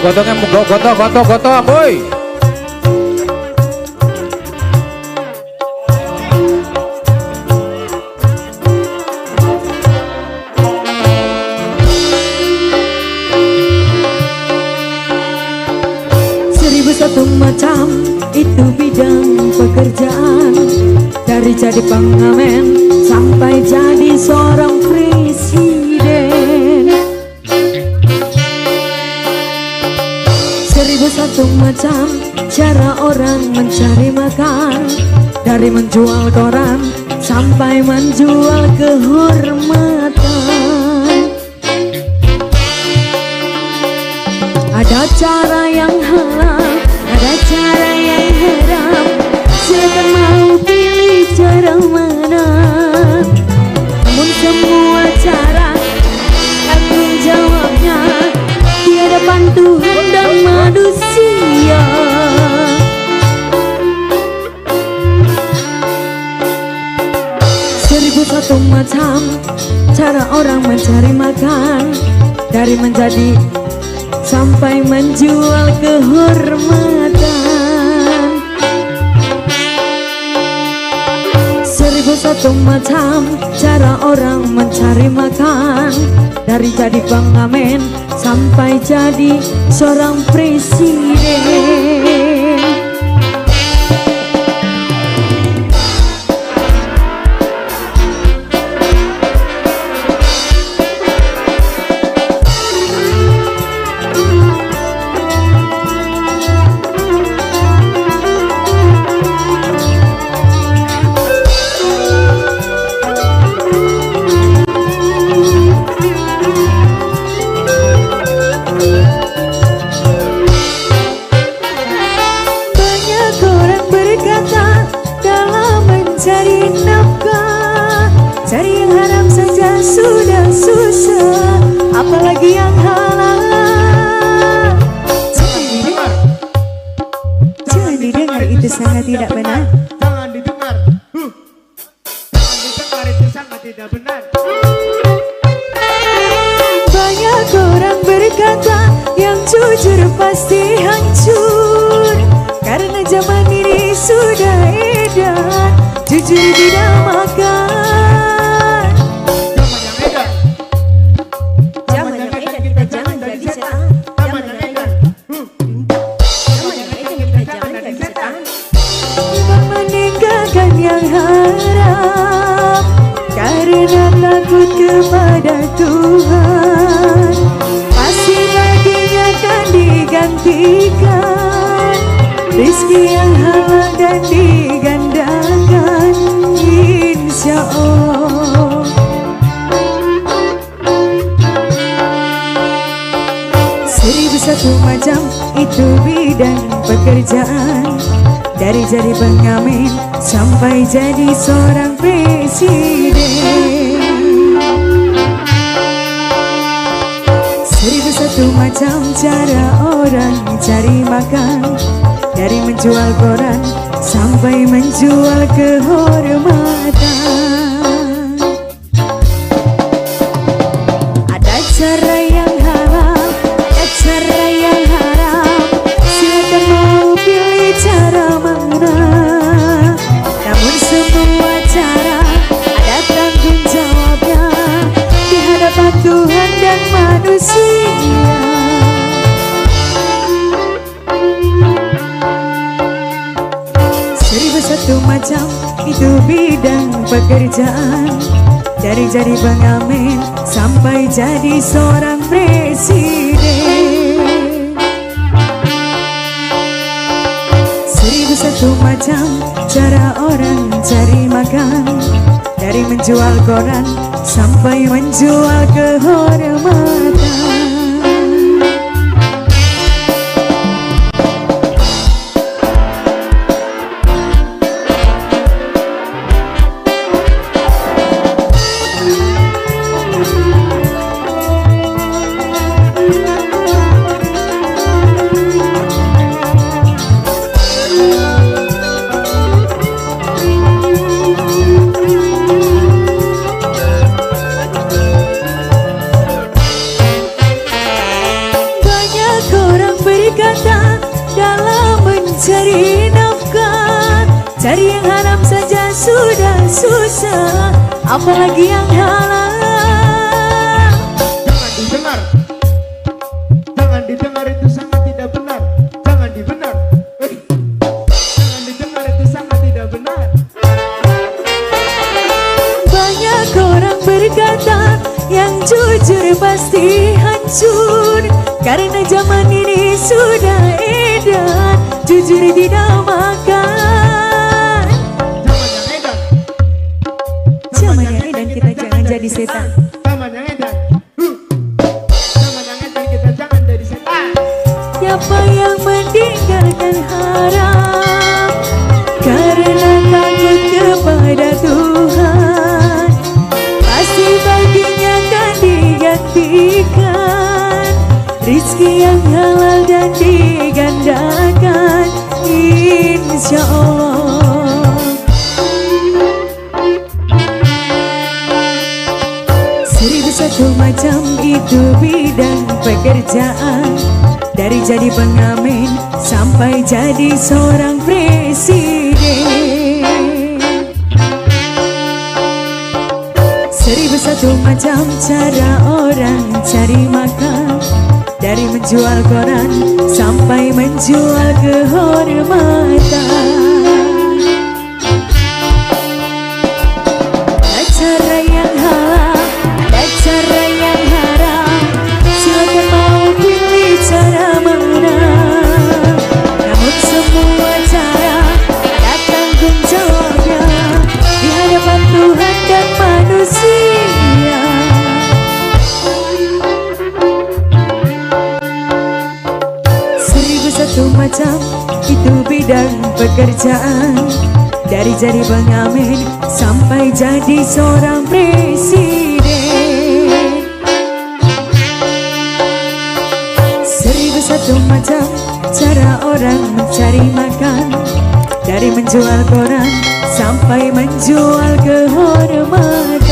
gotongnya goto boy. Satu macam itu bidang pekerjaan, dari jadi pengamen sampai jadi seorang presiden. 1001 macam cara orang mencari makan, dari menjual koran sampai menjual kehormatan. Ada cara yang halal, ada cara yang haram, silakan mau pilih cara mana. Namun semua cara tanggung jawabnya di hadapan Tuhan dan manusia. Satu macam cara orang mencari makan, dari menjadi sampai menjual kehormatan. 1001 macam cara orang mencari makan, dari jadi pengamen sampai jadi seorang presiden. Cari nafkah, cari yang haram saja sudah susah, apalagi yang halal. Jangan didengar, itu sangat tidak benar. Jangan didengar, jangan didengar, itu sangat tidak benar. Banyak orang berkata yang jujur pasti hancur, karena zaman ini sudah edan jujur dinamakan. Zaman yang edan kita jangan jadi setan. Zaman yang edan kita jangan jadi setan. Meninggalkan yang haram karena takut kepada Tuhan, pasti baginya akan digantikan rezeki yang halal dan digandakan, insya Allah. 1001 macam itu bidang pekerjaan, dari jadi pengamen sampai jadi seorang presiden. 1001 macam cara orang cari makan, dari menjual koran sampai menjual kehormatan. Ada cara yang halal, ada cara yang haram, silakan mau pilih cara mana. Namun semua cara ada tanggung jawabnya di hadapan Tuhan dan manusia. 1001 macam itu bidang pekerjaan, dari jadi pengamen sampai jadi seorang presiden. 1001 macam cara orang cari makan, dari menjual koran sampai menjual kehormatan. mencari nafkah. Cari yang haram saja sudah susah, apalagi yang halal. Jangan didengar. Jangan didengar, itu sangat tidak benar. Jangan dibenar. Jangan didengar, itu sangat tidak benar. Banyak orang berkata yang jujur pasti hancur, karena zaman ini sudah edan jujur tidak makan. Zaman yang edan kita jangan jadi setan. Zaman yang edan. Zaman yang edan kita jangan jadi setan. Siapa yang meninggalkan haram karena takut kepada Tuhan, pasti baginya akan digantikan rizki yang halal dan digandakan, insya Allah. Seribu satu macam itu bidang pekerjaan, dari jadi pengamen sampai jadi seorang presiden. Seribu satu macam cara orang cari makan, dari menjual koran sampai menjual kehormatan. Ada cara yang halal, ada cara yang haram, silakan mau pilih cara mana. Namun semua cara ada tanggung jawabnya di hadapan Tuhan dan manusia. Seribu satu macam itu bidang pekerjaan, dari jadi pengamen sampai jadi seorang presiden. Seribu satu macam cara orang mencari makan, dari menjual koran sampai menjual kehormatan.